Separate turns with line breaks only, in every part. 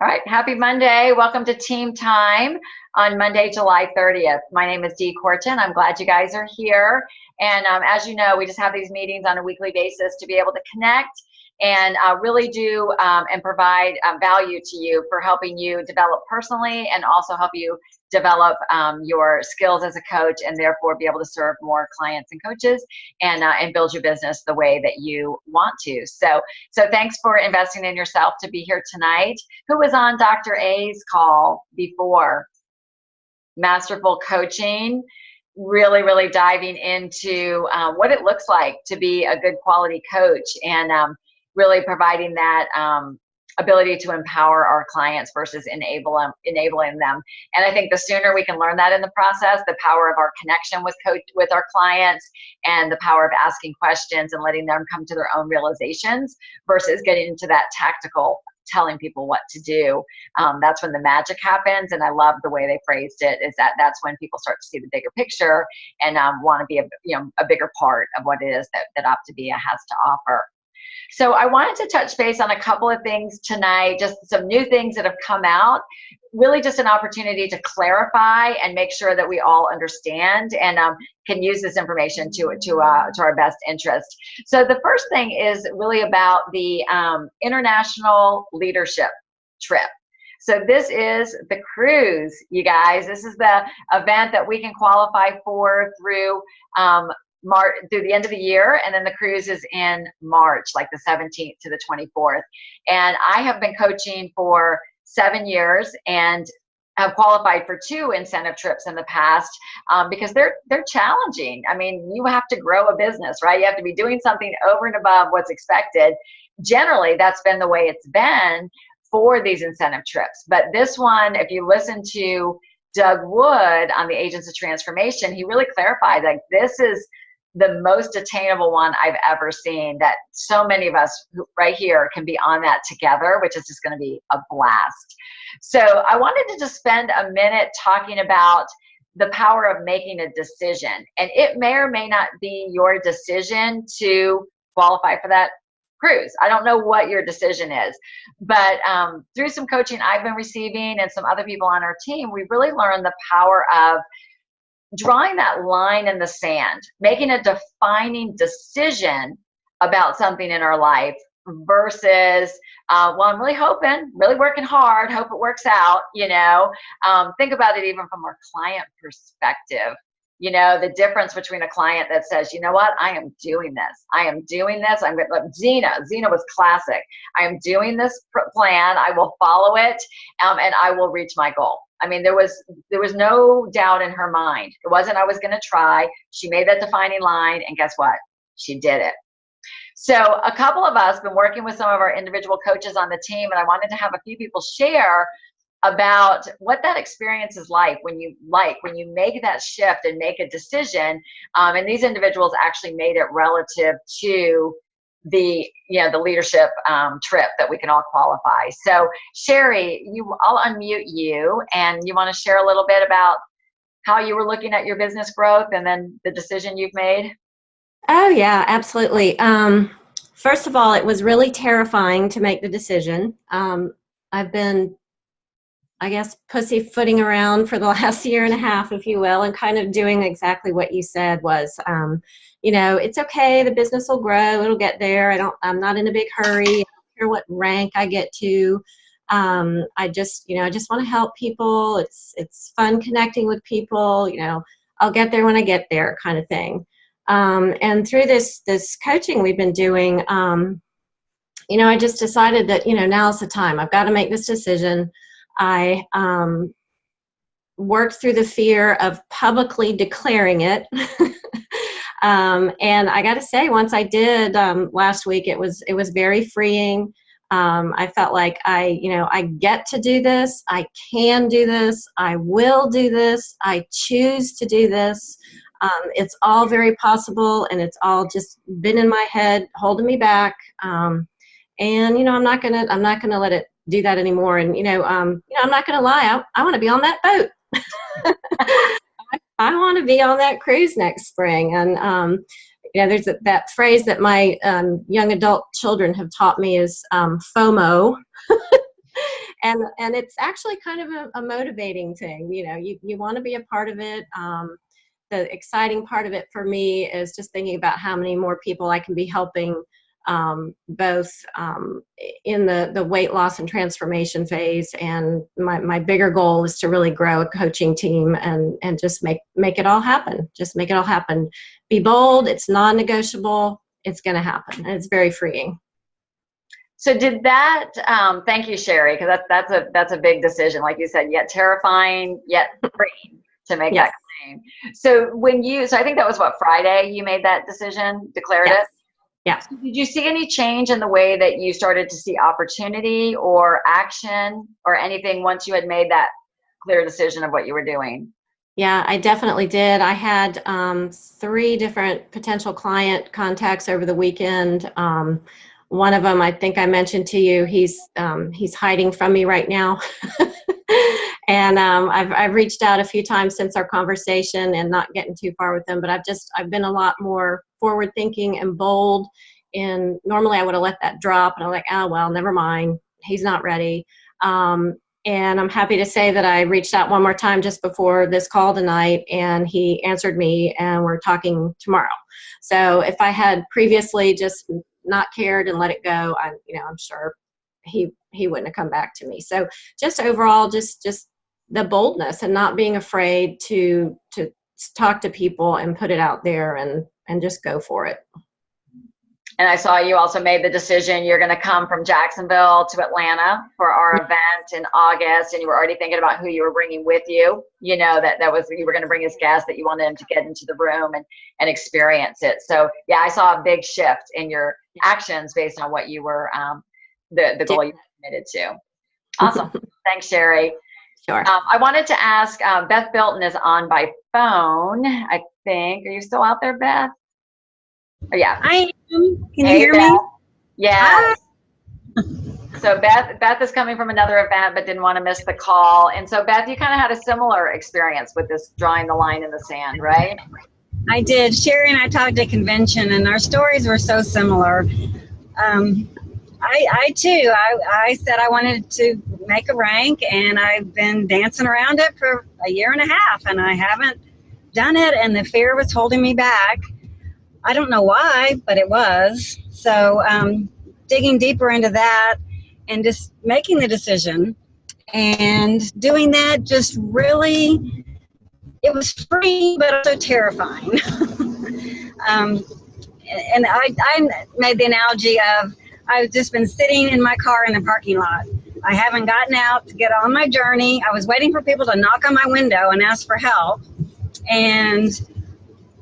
All right, happy Monday. Welcome to Team Time on Monday, July 30th. My name is Dee Corton. I'm glad you guys are here. And as you know, we just have these meetings on a weekly basis to be able to connect and really do and provide value to you for helping you develop personally and also help you develop your skills as a coach and therefore be able to serve more clients and coaches and build your business the way that you want to. So thanks for investing in yourself to be here tonight. Who was on Dr. A's call before? Masterful Coaching, really diving into what it looks like to be a good quality coach and really providing that ability to empower our clients versus enabling them. And I think the sooner we can learn that in the process, the power of our connection with our clients and the power of asking questions and letting them come to their own realizations versus getting into that tactical telling people what to do. That's when the magic happens. And I love the way they phrased it, is that's when people start to see the bigger picture and want to be a bigger part of what it is that Optavia has to offer. So I wanted to touch base on a couple of things tonight, just some new things that have come out, really just an opportunity to clarify and make sure that we all understand and can use this information to our best interest. So the first thing is really about the international leadership trip. So this is the cruise, you guys. This is the event that we can qualify for through through the end of the year, and then the cruise is in March, like the 17th to the 24th. And I have been coaching for 7 years and have qualified for 2 incentive trips in the past because they're challenging. I mean, you have to grow a business, right? You have to be doing something over and above what's expected. Generally, that's been the way it's been for these incentive trips. But this one, if you listen to Doug Wood on the Agents of Transformation, he really clarified, like, this is the most attainable one I've ever seen, that so many of us right here can be on that together, which is just going to be a blast. So I wanted to just spend a minute talking about the power of making a decision. And it may or may not be your decision to qualify for that cruise. I don't know what your decision is, but through some coaching I've been receiving and some other people on our team, we've really learned the power of drawing that line in the sand, making a defining decision about something in our life versus, well, I'm really hoping, really working hard, hope it works out, think about it even from our client perspective. The difference between a client that says, you know what, I am doing this. I'm going to, Zena was classic. I am doing this plan. I will follow it and I will reach my goal. I mean, there was no doubt in her mind. It wasn't, I was going to try. She made that defining line, and guess what? She did it. So a couple of us have been working with some of our individual coaches on the team, and I wanted to have a few people share about what that experience is like when you make that shift and make a decision. And these individuals actually made it relative to the leadership trip that we can all qualify. So Sherry, I'll unmute you, and you want to share a little bit about how you were looking at your business growth and then the decision you've made?
Oh yeah, absolutely. First of all, it was really terrifying to make the decision. I've been, I guess, pussyfooting around for the last year and a half, if you will, and kind of doing exactly what you said was, it's okay, the business will grow, it'll get there. I'm not in a big hurry. I don't care what rank I get to. I just want to help people. It's fun connecting with people. I'll get there when I get there, kind of thing. And through this coaching we've been doing, I just decided that, now's the time. I've got to make this decision. I worked through the fear of publicly declaring it. And I got to say, once I did last week, it was very freeing. I felt like I get to do this. I can do this. I will do this. I choose to do this. It's all very possible, and it's all just been in my head, holding me back. And I'm not gonna let it do that anymore. And I'm not gonna lie. I want to be on that boat. I want to be on that cruise next spring. And there's that phrase that my young adult children have taught me is FOMO. And it's actually kind of a motivating thing. You know, you want to be a part of it. The exciting part of it for me is just thinking about how many more people I can be helping, both in the weight loss and transformation phase. And my bigger goal is to really grow a coaching team and just make it all happen. Just make it all happen. Be bold. It's non-negotiable. It's going to happen. And it's very freeing.
So did that, thank you, Sherry, because that's a big decision. Like you said, yet terrifying, yet freeing to make
Yes.
that claim. So I think that was what, Friday you made that decision, declared
Yes.
it?
Yeah.
So did you see any change in the way that you started to see opportunity or action or anything once you had made that clear decision of what you were doing?
Yeah, I definitely did. I had 3 different potential client contacts over the weekend. One of them, I think I mentioned to you, he's hiding from me right now. And I've reached out a few times since our conversation and not getting too far with them, but I've been a lot more forward thinking and bold. And normally I would have let that drop and I'm like, oh, well, never mind. He's not ready. And I'm happy to say that I reached out one more time just before this call tonight, and he answered me, and we're talking tomorrow. So if I had previously just not cared and let it go, I'm sure he wouldn't have come back to me. So just overall, just the boldness and not being afraid to talk to people and put it out there and just go for it.
And I saw you also made the decision you're going to come from Jacksonville to Atlanta for our event in August, and you were already thinking about who you were bringing with you. You know, that was, you were going to bring as guests, that you wanted them to get into the room and experience it. So yeah, I saw a big shift in your actions based on what you were, the goal you committed to. Awesome. Thanks, Sherry.
Sure.
I wanted to ask, Beth Bilton is on by phone, I think. Are you still out there, Beth? Oh, yeah.
I am. Can
Hey,
you hear
Beth.
me?
Yes. So Beth is coming from another event but didn't want to miss the call. And so Beth, you kind of had a similar experience with this drawing the line in the sand, right?
I did. Sherry and I talked at convention, and our stories were so similar. I too, I said I wanted to make a rank, and I've been dancing around it for a year and a half, and I haven't done it, and the fear was holding me back. I don't know why, but it was. So digging deeper into that and just making the decision and doing that just really, it was free, but also terrifying. And I made the analogy of I've just been sitting in my car in the parking lot. I haven't gotten out to get on my journey. I was waiting for people to knock on my window and ask for help. And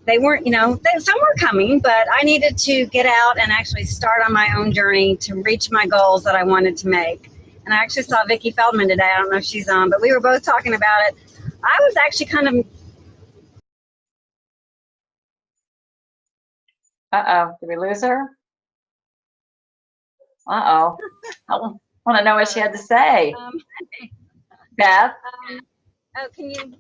they weren't, some were coming, but I needed to get out and actually start on my own journey to reach my goals that I wanted to make. And I actually saw Vicki Feldman today. I don't know if she's on, but we were both talking about it. I was actually kind of...
Uh-oh, did we lose her? Uh-oh. I want to know what she had to say. Beth?
Can you...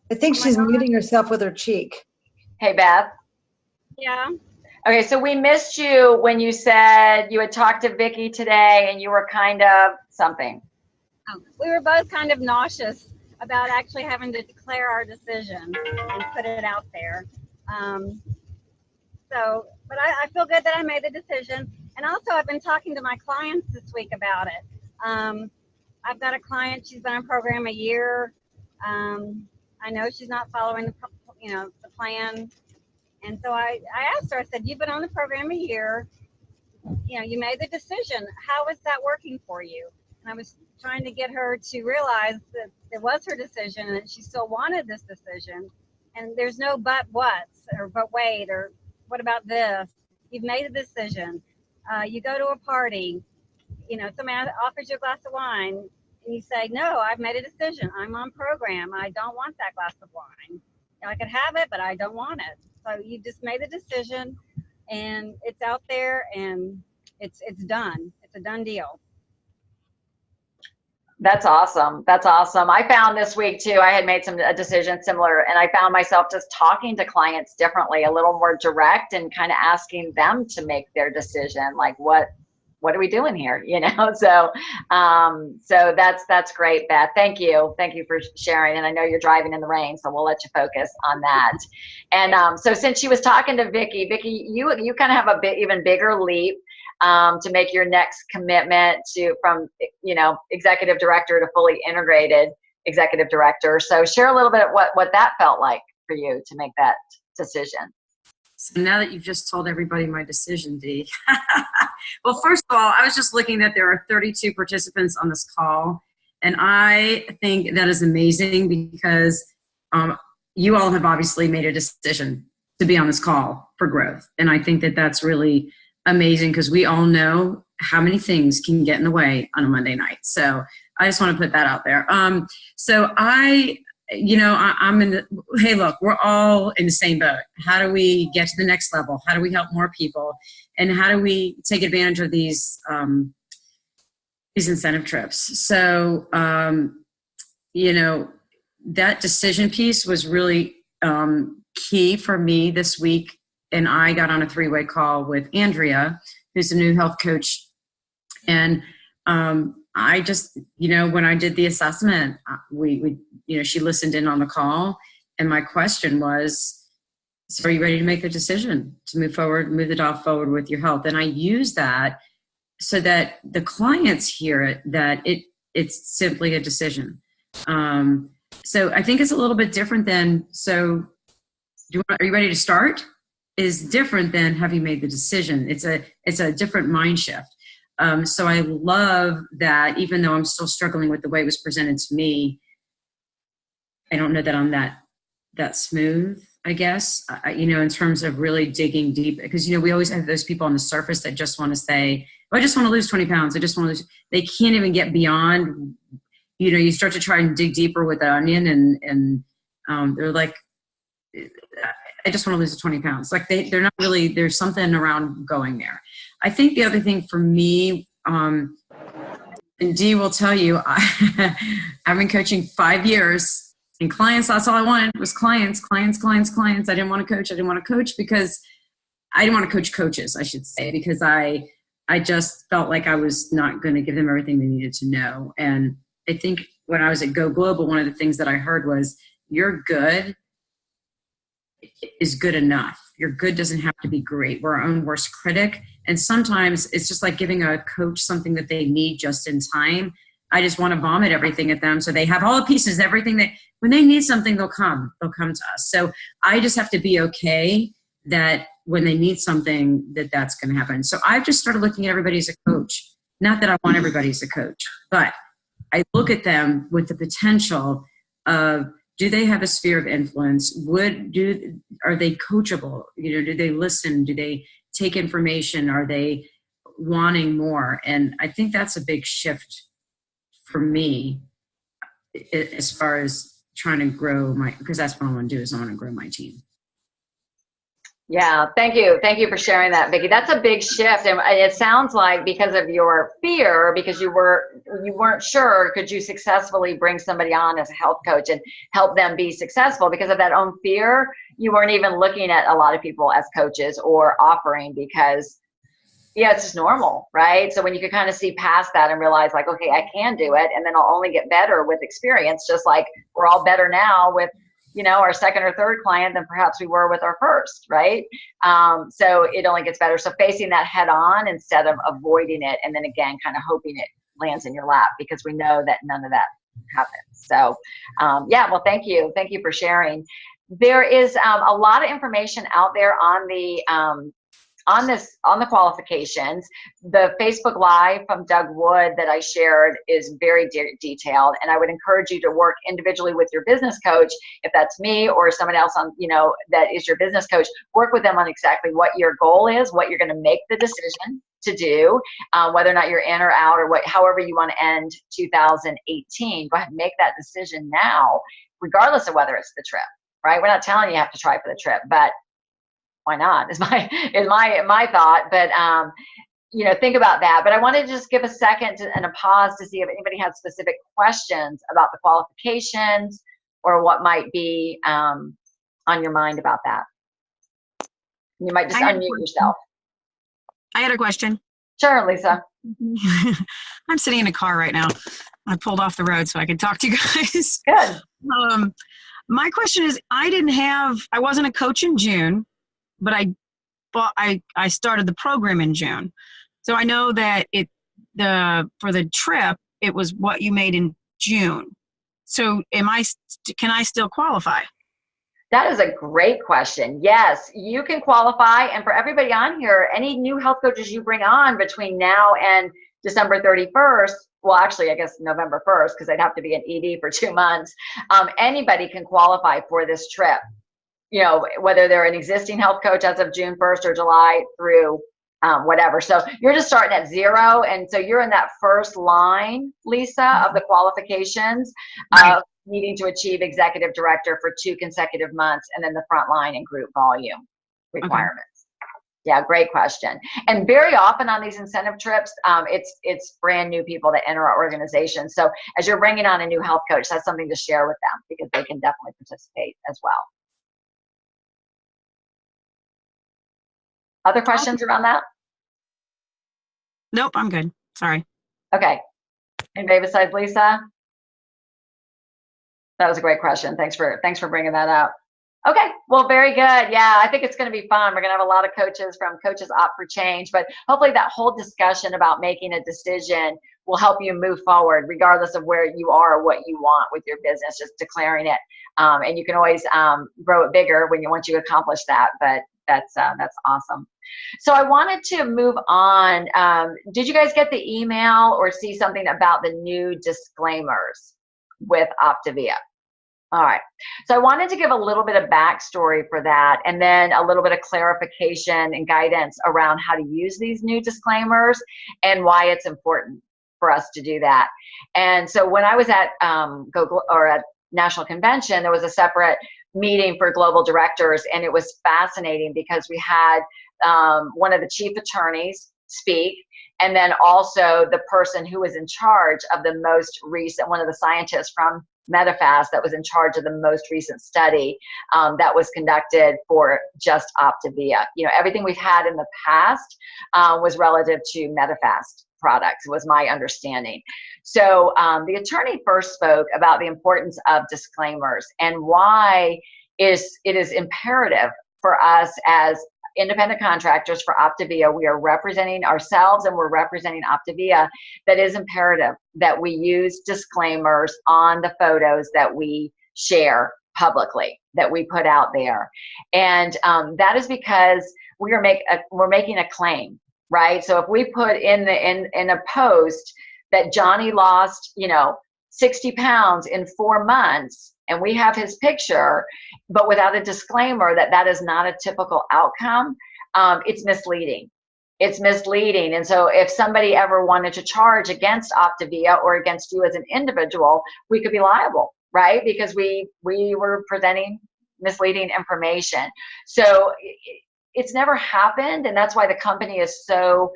I think she's muting herself with her cheek.
Hey, Beth.
Yeah.
Okay, so we missed you when you said you had talked to Vicki today and you were kind of something.
Oh, we were both kind of nauseous about actually having to declare our decision and put it out there. But I feel good that I made the decision. And also I've been talking to my clients this week about it. I've got a client, she's been on program a year. I know she's not following the plan. And so I asked her, I said, you've been on the program a year, you made the decision. How is that working for you? And I was trying to get her to realize that it was her decision and that she still wanted this decision. And there's no but what's or but wait or what about this? You've made a decision. You go to a party, somebody offers you a glass of wine and you say, no, I've made a decision. I'm on program. I don't want that glass of wine. I could have it, but I don't want it. So you just made the decision and it's out there and it's done. It's a done deal.
That's awesome. That's awesome. I found this week too, I had made a decision similar, and I found myself just talking to clients differently, a little more direct, and kind of asking them to make their decision. Like, what are we doing here? You know, so that's great, Beth. Thank you. Thank you for sharing. And I know you're driving in the rain, so we'll let you focus on that. And so since she was talking to Vicki, you kind of have a bit even bigger leap to make your next commitment from executive director to fully integrated executive director. So share a little bit of what that felt like for you to make that decision.
So now that you've just told everybody my decision, Dee. Well, first of all, I was just looking that there are 32 participants on this call, and I think that is amazing because you all have obviously made a decision to be on this call for growth. And I think that that's really amazing because we all know how many things can get in the way on a Monday night. So I just want to put that out there. So I'm in the, hey, look, we're all in the same boat. How do we get to the next level? How do we help more people? And how do we take advantage of these incentive trips? So, that decision piece was really key for me this week. And I got on a 3-way call with Andrea, who's a new health coach. And I just, when I did the assessment, she listened in on the call. And my question was, so are you ready to make the decision to move forward, move the dial forward with your health? And I use that so that the clients hear it, that it's simply a decision. So I think it's a little bit different than, are you ready to start? Is different than, have you made the decision? It's a different mind shift. So I love that, even though I'm still struggling with the way it was presented to me, I don't know that I'm that smooth, I guess, in terms of really digging deep, because, we always have those people on the surface that just want to say, I just want to lose 20 pounds. I just want to lose. They can't even get beyond, you start to try and dig deeper with the onion and they're like, I just want to lose 20 pounds. Like they're not really, there's something around going there. I think the other thing for me, and Dee will tell you, I've been coaching 5 years. And clients, that's all I wanted was clients. I didn't want to coach. I didn't want to coach because I didn't want to coach coaches, I should say, because I just felt like I was not going to give them everything they needed to know. And I think when I was at Go Global, one of the things that I heard was, you're good is good enough. Your good doesn't have to be great. We're our own worst critic. And sometimes it's just like giving a coach something that they need just in time. I just want to vomit everything at them so they have all the pieces, everything that when they need something, they'll come to us. So I just have to be okay that when they need something, that's going to happen. So I've just started looking at everybody as a coach. Not that I want everybody as a coach, but I look at them with the potential of, do they have a sphere of influence? Are they coachable? Do they listen? Do they take information? Are they wanting more? And I think that's a big shift for me as far as trying to grow because that's what I want to do, is I want to grow my team.
Yeah, thank you. Thank you for sharing that, Vicki. That's a big shift. And it sounds like because of your fear, because you weren't sure, could you successfully bring somebody on as a health coach and help them be successful? Because of that own fear, you weren't even looking at a lot of people as coaches or offering because, yeah, it's just normal, right? So when you can kind of see past that and realize like, okay, I can do it, and then I'll only get better with experience, just like we're all better now with our second or third client than perhaps we were with our first, right? So it only gets better. So facing that head on instead of avoiding it, and then again, kind of hoping it lands in your lap, because we know that none of that happens. So well, thank you. Thank you for sharing. There is a lot of information out there on the on the qualifications. The Facebook Live from Doug Wood that I shared is very detailed, and I would encourage you to work individually with your business coach. If that's me or someone else on, that is your business coach, work with them on exactly what your goal is, what you're going to make the decision to do, whether or not you're in or out, or however you want to end 2018. Go ahead and make that decision now, regardless of whether it's the trip, right? We're not telling you have to try for the trip, but why not is my thought. But think about that. But I wanted to just give a second and a pause to see if anybody has specific questions about the qualifications or what might be on your mind about that. You might just unmute yourself.
I had a question.
Sure, Lisa.
I'm sitting in a car right now. I pulled off the road so I could talk to you guys.
Good.
My question is, I wasn't a coach in June, but I started the program in June. So I know that for the trip, it was what you made in June. So can I still qualify?
That is a great question. Yes, you can qualify. And for everybody on here, any new health coaches you bring on between now and December 31st, well, actually, I guess November 1st, because I'd have to be an ED for 2 months. Anybody can qualify for this trip, whether they're an existing health coach as of June 1st or July through whatever. So you're just starting at 0. And so you're in that first line, Lisa, of the qualifications of needing to achieve executive director for 2 consecutive months, and then the front line and group volume requirements. Yeah, great question. And very often on these incentive trips, it's brand new people that enter our organization. So as you're bringing on a new health coach, that's something to share with them because they can definitely participate as well. Other questions around that?
Nope, I'm good. Sorry.
Okay. Anybody besides Lisa? That was a great question. Thanks for bringing that up. Okay, well, very good. Yeah, I think it's going to be fun. We're going to have a lot of coaches from Coaches Opt for Change, but hopefully that whole discussion about making a decision will help you move forward regardless of where you are or what you want with your business, just declaring it. And you can always grow it bigger once you accomplish that, but that's awesome. So I wanted to move on. Did you guys get the email or see something about the new disclaimers with Optavia? All right. So I wanted to give a little bit of backstory for that, and then a little bit of clarification and guidance around how to use these new disclaimers and why it's important for us to do that. And so when I was at at National Convention, there was a separate meeting for global directors, and it was fascinating because we had one of the chief attorneys speak, and then also the person who was in charge of the most recent, one of the scientists from Medifast that was in charge of the most recent study that was conducted for just Optavia. Everything we've had in the past was relative to Medifast products, was my understanding. So the attorney first spoke about the importance of disclaimers and why it is imperative for us as independent contractors for Optavia. We are representing ourselves and we're representing Optavia. That is imperative that we use disclaimers on the photos that we share publicly, that we put out there. And that is because we're making a claim, right? So if we put in a post that Johnny lost, 60 pounds in 4 months, and we have his picture, but without a disclaimer that is not a typical outcome, it's misleading. It's misleading. And so if somebody ever wanted to charge against Optavia or against you as an individual, we could be liable, right? Because we were presenting misleading information. So it's never happened, and that's why the company is so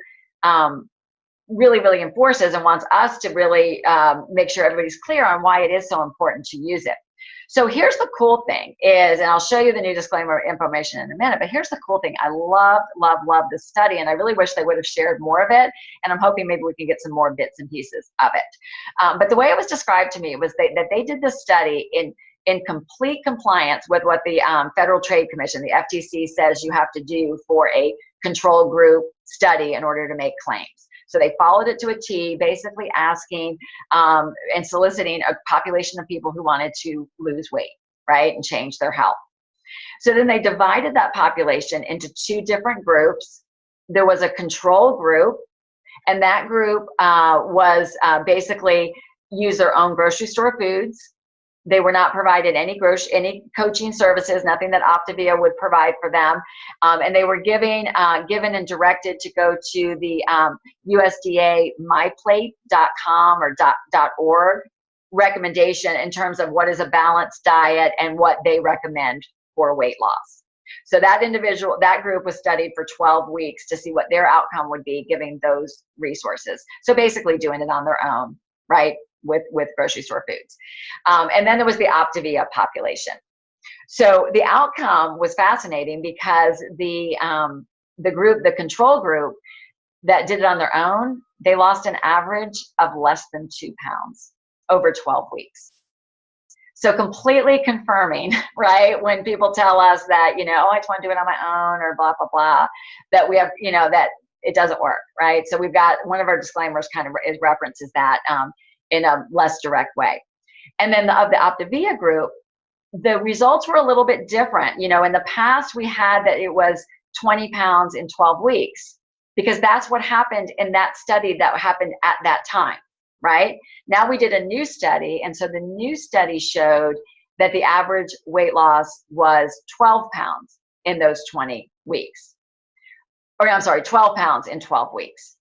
really, really enforces and wants us to really make sure everybody's clear on why it is so important to use it. So here's the cool thing is, and I'll show you the new disclaimer information in a minute, but here's the cool thing. I love this study, and I really wish they would have shared more of it, and I'm hoping maybe we can get some more bits and pieces of it. But the way it was described to me was that they did this study in complete compliance with what the Federal Trade Commission, the FTC, says you have to do for a control group study in order to make claims. So they followed it to a T, basically asking and soliciting a population of people who wanted to lose weight, right, and change their health. So then they divided that population into 2 different groups. There was a control group, and that group was basically use their own grocery store foods. They were not provided any coaching services, nothing that Optavia would provide for them. And they were given and directed to go to the USDA myplate.com or .org recommendation in terms of what is a balanced diet and what they recommend for weight loss. So that group was studied for 12 weeks to see what their outcome would be giving those resources. So basically doing it on their own, right, with grocery store foods. And then there was the Optavia population. So the outcome was fascinating because the control group that did it on their own, they lost an average of less than 2 pounds over 12 weeks. So completely confirming, right, when people tell us that, oh, I just want to do it on my own or blah, blah, blah, that we have, that it doesn't work, right? So we've got one of our disclaimers kind of references that in a less direct way. And then of the Optavia group, the results were a little bit different. In the past, we had that it was 20 pounds in 12 weeks because that's what happened in that study that happened at that time, right? Now we did a new study, and so the new study showed that the average weight loss was 12 pounds in those 20 weeks. Or I'm sorry, 12 pounds in 12 weeks.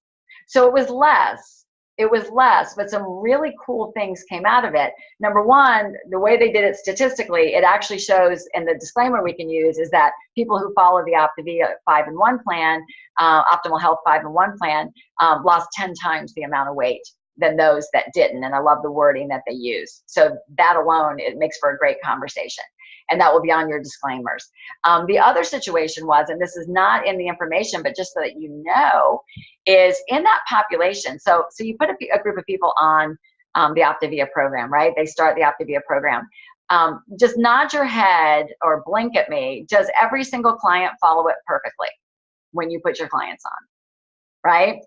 So it was less, but some really cool things came out of it. Number one, the way they did it statistically, it actually shows, and the disclaimer we can use is that people who follow the Optavia 5-in-1 plan, Optimal Health 5-in-1 plan, lost 10 times the amount of weight than those that didn't. And I love the wording that they use. So that alone, it makes for a great conversation. And that will be on your disclaimers. The other situation was, and this is not in the information, but just so that you know, is in that population. So you put a group of people on the Optavia program, right? They start the Optavia program. Just nod your head or blink at me. Does every single client follow it perfectly when you put your clients on, right?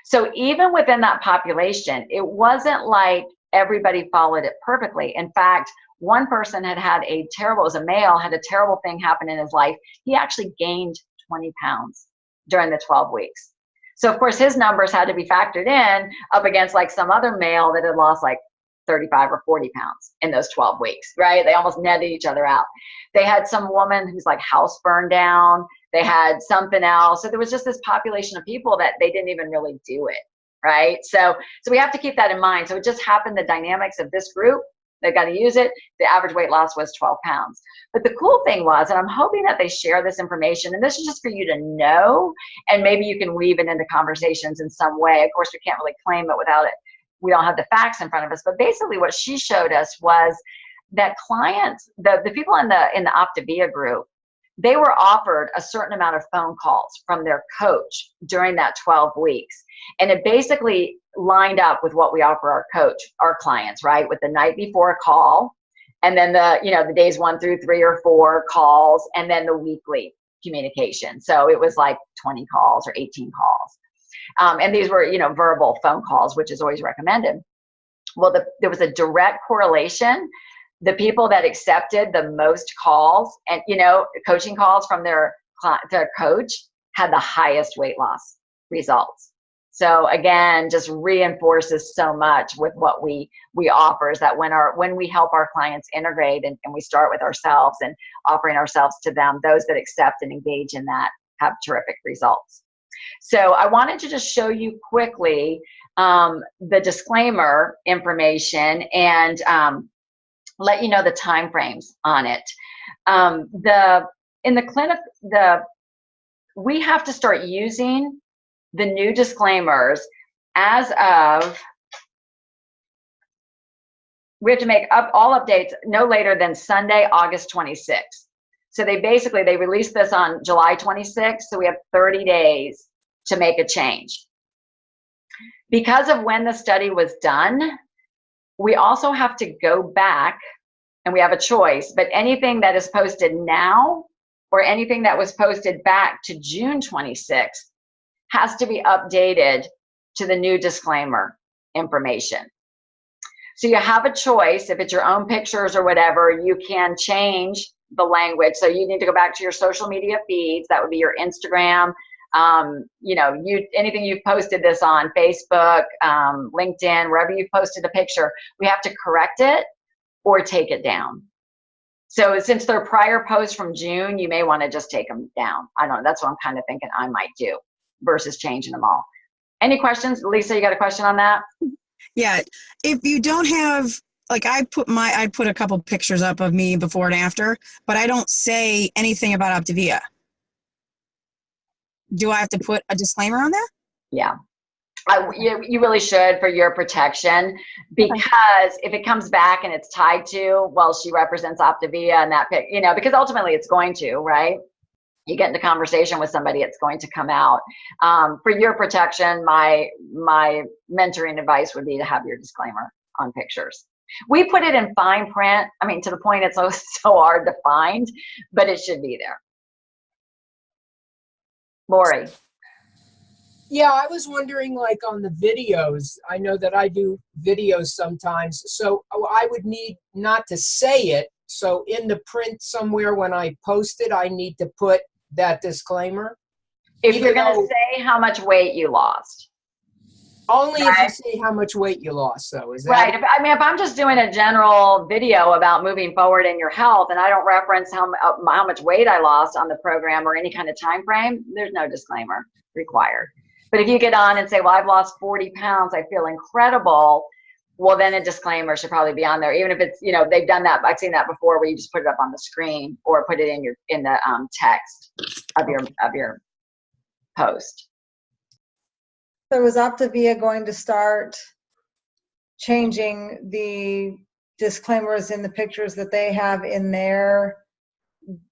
So even within that population, it wasn't like everybody followed it perfectly. In fact, one person had a terrible thing happen in his life. He actually gained 20 pounds during the 12 weeks. So of course his numbers had to be factored in up against like some other male that had lost like 35 or 40 pounds in those 12 weeks, right? They almost netted each other out. They had some woman whose like house burned down. They had something else. So there was just this population of people that they didn't even really do it, right? So we have to keep that in mind. So it just happened, the dynamics of this group, they got to use it. The average weight loss was 12 pounds. But the cool thing was, and I'm hoping that they share this information, and this is just for you to know, and maybe you can weave it into conversations in some way. Of course, we can't really claim it without it. We don't have the facts in front of us. But basically what she showed us was that clients, the people in the Optavia group, they were offered a certain amount of phone calls from their coach during that 12 weeks. And it basically lined up with what we offer our clients, right? With the night before call, and then the days 1 through 3 or 4 calls, and then the weekly communication. So it was like 20 calls or 18 calls. And these were, verbal phone calls, which is always recommended. Well, there was a direct correlation. The people that accepted the most calls and, coaching calls from their coach had the highest weight loss results. So again, just reinforces so much with what we offer, is that when we help our clients integrate and we start with ourselves and offering ourselves to them, those that accept and engage in that have terrific results. So I wanted to just show you quickly the disclaimer information and let you know the time frames on it. In the clinic, we have to start using the new disclaimers as of, we have to make up all updates no later than Sunday, August 26th. So they released this on July 26th, so we have 30 days to make a change. Because of when the study was done, we also have to go back, and we have a choice, but anything that is posted now or anything that was posted back to June 26th has to be updated to the new disclaimer information. So you have a choice. If it's your own pictures or whatever, you can change the language. So you need to go back to your social media feeds. That would be your Instagram, anything you've posted this on, Facebook, LinkedIn, wherever you've posted a picture, we have to correct it or take it down. So since they're prior posts from June, you may want to just take them down. I don't know. That's what I'm kind of thinking I might do versus changing them all. Any questions? Lisa, you got a question on that?
Yeah. If you don't have like I put a couple pictures up of me before and after, but I don't say anything about Optavia. Do I have to put a disclaimer on that?
Yeah. You really should, for your protection, because if it comes back and it's tied to, well, she represents Optavia and that, because ultimately it's going to, right? You get into conversation with somebody, it's going to come out. For your protection, my mentoring advice would be to have your disclaimer on pictures. We put it in fine print. I mean, to the point it's so hard to find, but it should be there. Lori.
Yeah, I was wondering, like on the videos, I know that I do videos sometimes, so I would need not to say it. So in the print somewhere when I post it, I need to put that disclaimer.
If you're going to say how much weight you lost.
Only
right?
if you say how much weight you lost, though. Is that
right? If I'm just doing a general video about moving forward in your health, and I don't reference how much weight I lost on the program or any kind of time frame, there's no disclaimer required. But if you get on and say, well, I've lost 40 pounds, I feel incredible, well, then a disclaimer should probably be on there, even if it's, they've done that. I've seen that before, where you just put it up on the screen or put it in the text of your post.
So is Optavia going to start changing the disclaimers in the pictures that they have in there?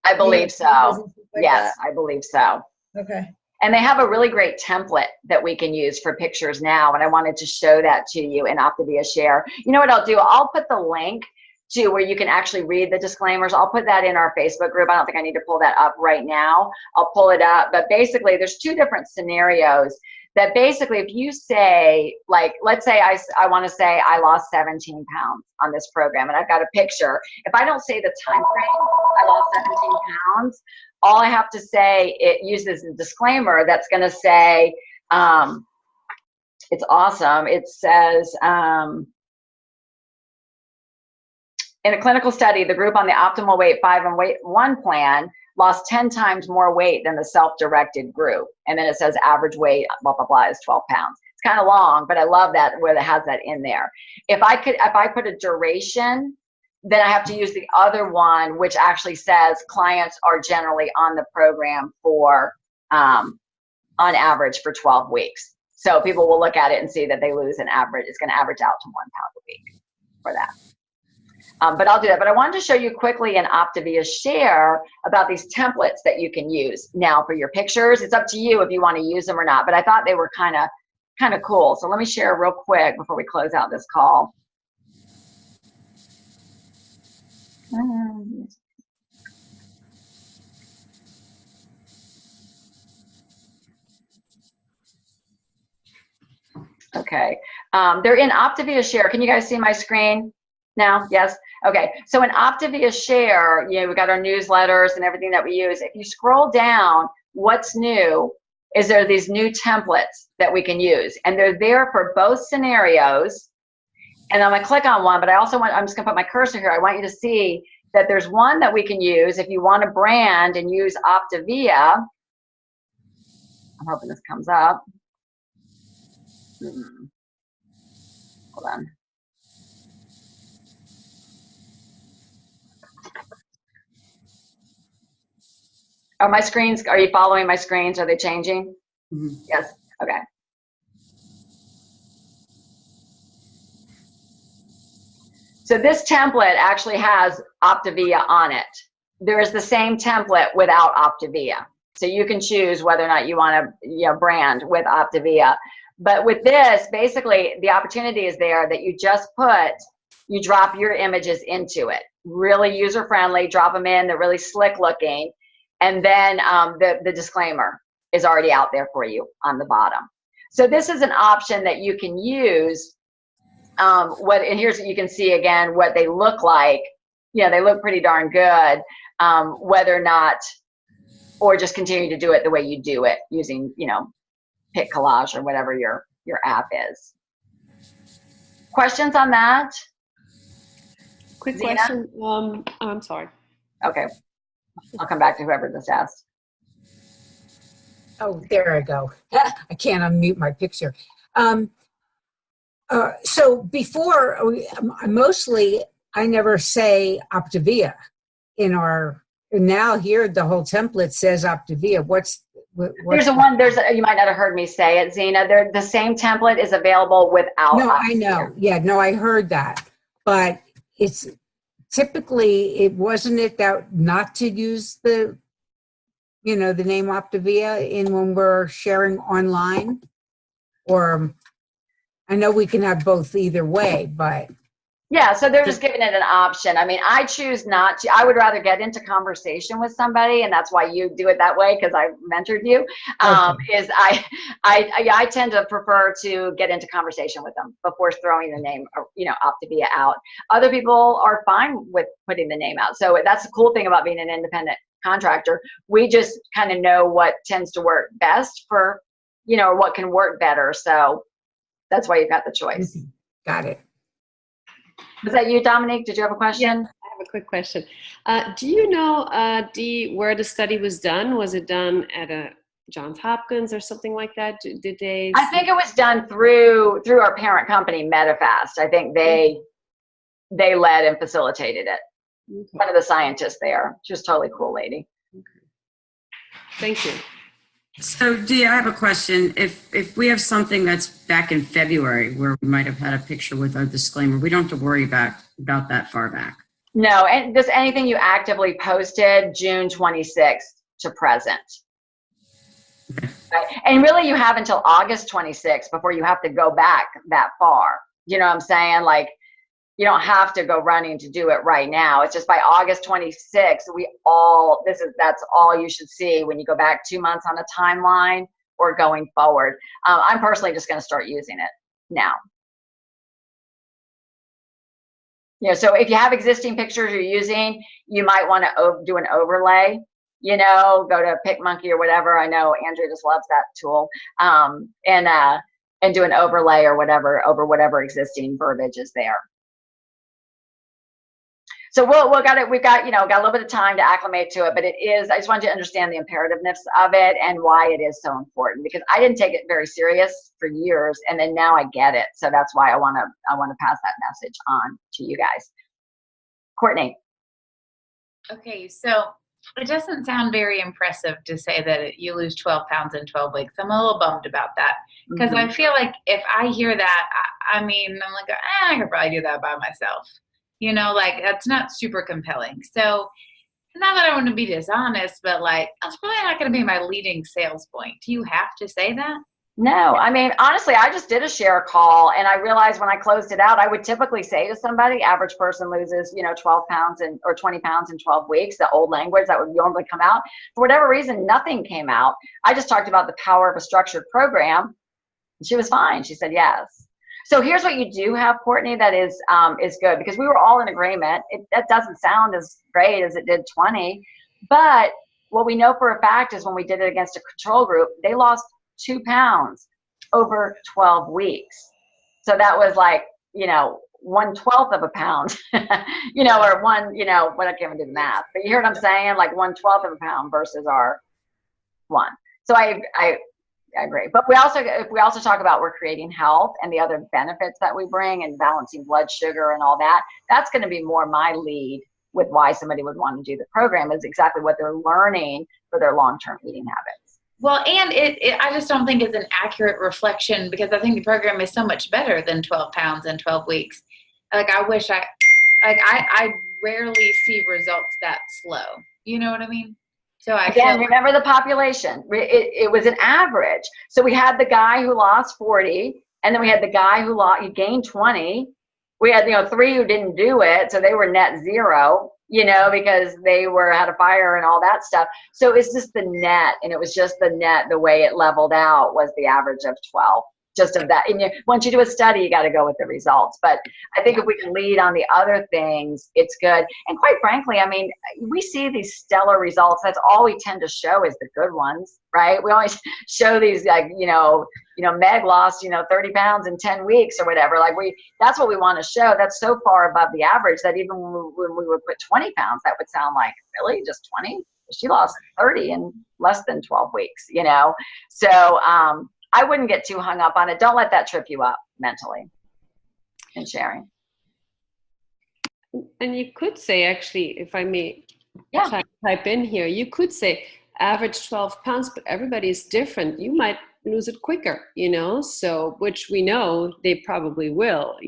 I believe so. Yes, I believe so.
Okay.
And they have a really great template that we can use for pictures now. And I wanted to show that to you in Optavia Share. You know what I'll do? I'll put the link to where you can actually read the disclaimers. I'll put that in our Facebook group. I don't think I need to pull that up right now. I'll pull it up. But basically, there's two different scenarios that basically, if you say, like, let's say I want to say I lost 17 pounds on this program, and I've got a picture. If I don't say the time frame, I lost 17 pounds, all I have to say, it uses a disclaimer that's going to say, it's awesome. It says, in a clinical study, the group on the Optimal Weight 5 and Weight 1 plan lost 10 times more weight than the self-directed group. And then it says average weight, blah, blah, blah, is 12 pounds. It's kind of long, but I love that where it has that in there. If I put a duration, then I have to use the other one, which actually says clients are generally on the program for, on average, for 12 weeks. So people will look at it and see that they lose an average. It's going to average out to 1 pound a week for that. But I'll do that. But I wanted to show you quickly in Optavia Share about these templates that you can use now for your pictures. It's up to you if you want to use them or not. But I thought they were kind of cool. So let me share real quick before we close out this call. Okay, they're in Optavia Share. Can you guys see my screen now? Yes. Okay. So in Optavia Share, we've got our newsletters and everything that we use. If you scroll down, what's new is there are these new templates that we can use, and they're there for both scenarios. And I'm gonna click on one, but I'm just gonna put my cursor here. I want you to see that there's one that we can use if you want to brand and use Optavia. I'm hoping this comes up. Hold on. Are my screens, are you following my screens? Are they changing? Mm-hmm. Yes. Okay. So this template actually has Optavia on it. There is the same template without Optavia. So you can choose whether or not you want to brand with Optavia. But with this, basically, the opportunity is there that you drop your images into it. Really user-friendly, drop them in, they're really slick looking. And then the disclaimer is already out there for you on the bottom. So this is an option that you can use. And here's what you can see again, what they look like. They look pretty darn good, whether or not, or just continue to do it the way you do it using, PicCollage or whatever your app is. Questions on that?
Quick
Zena?
question. I'm sorry.
Okay. I'll come back to whoever just asked.
Oh, there I go. I can't unmute my picture. So before, mostly, I never say Optavia in our, now here the whole template says Optavia.
There's you might not have heard me say it, Zena. The same template is available without.
No, I know. Yeah, no, I heard that. But it's typically, it wasn't it that not to use the name Optavia in when we're sharing online? Or I know we can have both either way, but.
Yeah, so they're just giving it an option. I mean, I choose not to. I would rather get into conversation with somebody, and that's why you do it that way, because I mentored you.
Okay.
I tend to prefer to get into conversation with them before throwing the name, Optavia out. Other people are fine with putting the name out. So that's the cool thing about being an independent contractor. We just kind of know what tends to work best for, what can work better. So that's why you've got the choice.
Got it.
Was that you, Dominique? Did you have a question?
I have a quick question. Do you know, Dee, where the study was done? Was it done at a Johns Hopkins or something like that? Did they?
I think it was done through our parent company, Medifast. I think they led and facilitated it.
Okay.
One of the scientists there. She was a totally cool lady.
Okay. Thank you.
So, Dee, I have a question. If we have something that's back in February where we might have had a picture with a disclaimer, we don't have to worry about that far back.
No, and just anything you actively posted June 26th to present.
Okay.
Right? And really you have until August 26th before you have to go back that far. You know what I'm saying? Like, you don't have to go running to do it right now. It's just by August 26th, that's all you should see when you go back 2 months on a timeline or going forward. I'm personally just going to start using it now. So if you have existing pictures you're using, you might want to do an overlay, go to PicMonkey or whatever. I know Andrea just loves that tool. And do an overlay or whatever over whatever existing verbiage is there. So we've got a little bit of time to acclimate to it, but I just wanted you to understand the imperativeness of it and why it is so important, because I didn't take it very serious for years, and then now I get it. So that's why I want to pass that message on to you guys. Courtney.
Okay, so it doesn't sound very impressive to say that you lose 12 pounds in 12 weeks. I'm a little bummed about that, because I feel like if I hear that, I'm like, I could probably do that by myself. That's not super compelling. So not that I want to be dishonest, but that's probably not going to be my leading sales point. Do you have to say that?
No, honestly, I just did a share call, and I realized when I closed it out, I would typically say to somebody, average person loses, 12 pounds or 20 pounds in 12 weeks, the old language that would normally come out. For whatever reason, nothing came out. I just talked about the power of a structured program. She was fine. She said yes. So here's what you do have, Courtney, that is good, because we were all in agreement. That doesn't sound as great as it did 20, but what we know for a fact is when we did it against a control group, they lost 2 pounds over 12 weeks. So that was 1/12 of a pound, or what, I can't even do the math, but you hear what I'm saying? 1/12 of a pound versus our 1. So I agree. But if we also talk about we're creating health and the other benefits that we bring and balancing blood sugar and all that, that's going to be more my lead with why somebody would want to do the program, is exactly what they're learning for their long-term eating habits.
Well, and I just don't think it's an accurate reflection, because I think the program is so much better than 12 pounds in 12 weeks. I wish I rarely see results that slow. You know what I mean? So again,
remember the population. It was an average. So we had the guy who lost 40, and then we had the guy who gained 20. We had 3 who didn't do it, so they were net 0. Because they had a fire and all that stuff. So it's just the net, and it was just the net. The way it leveled out was the average of 12. Just of that. And once you do a study, you got to go with the results. But I think if we can lead on the other things, it's good. And quite frankly, we see these stellar results. That's all we tend to show is the good ones, right? We always show these Meg lost, 30 pounds in 10 weeks or whatever. That's what we want to show. That's so far above the average that even when we would put 20 pounds, that would sound like, really, just 20? She lost 30 in less than 12 weeks, So, I wouldn't get too hung up on it. Don't let that trip you up mentally. and sharing.
And you could say, actually, if I may
Yeah.
type in here, you could say average 12 pounds, but everybody is different. You might lose it quicker, so, which we know they probably will,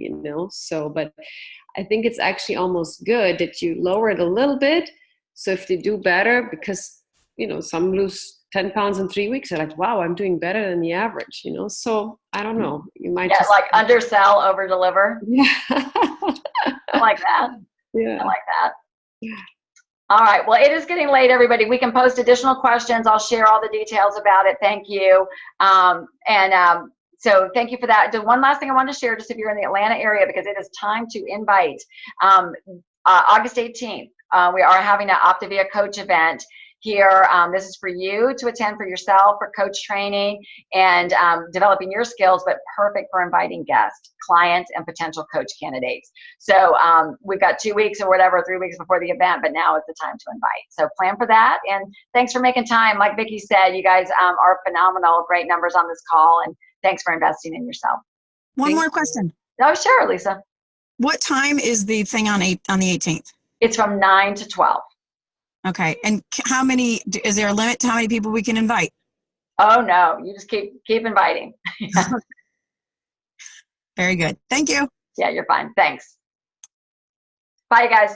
so, but I think it's actually almost good that you lower it a little bit. So if they do better, because, some lose 10 pounds in 3 weeks, they're like, wow, I'm doing better than the average, so I don't know. You might just
like undersell, over deliver.
Yeah.
I like that.
Yeah.
I like that. All right. Well, it is getting late, everybody. We can post additional questions. I'll share all the details about it. Thank you. So thank you for that. One last thing I wanted to share, just if you're in the Atlanta area, because it is time to invite. August 18th, we are having an Optavia coach event here. This is for you to attend for yourself, for coach training and developing your skills, but perfect for inviting guests, clients, and potential coach candidates. So we've got 2 weeks or whatever, 3 weeks before the event, but now is the time to invite. So plan for that. And thanks for making time. Like Vicki said, you guys are phenomenal, great numbers on this call. And thanks for investing in yourself.
One more question.
Oh, sure, Lisa.
What time is the thing on the 18th?
It's from 9 to 12.
Okay. And how many, is there a limit to how many people we can invite?
Oh, no. You just keep inviting.
Very good. Thank you.
Yeah, you're fine. Thanks. Bye, guys.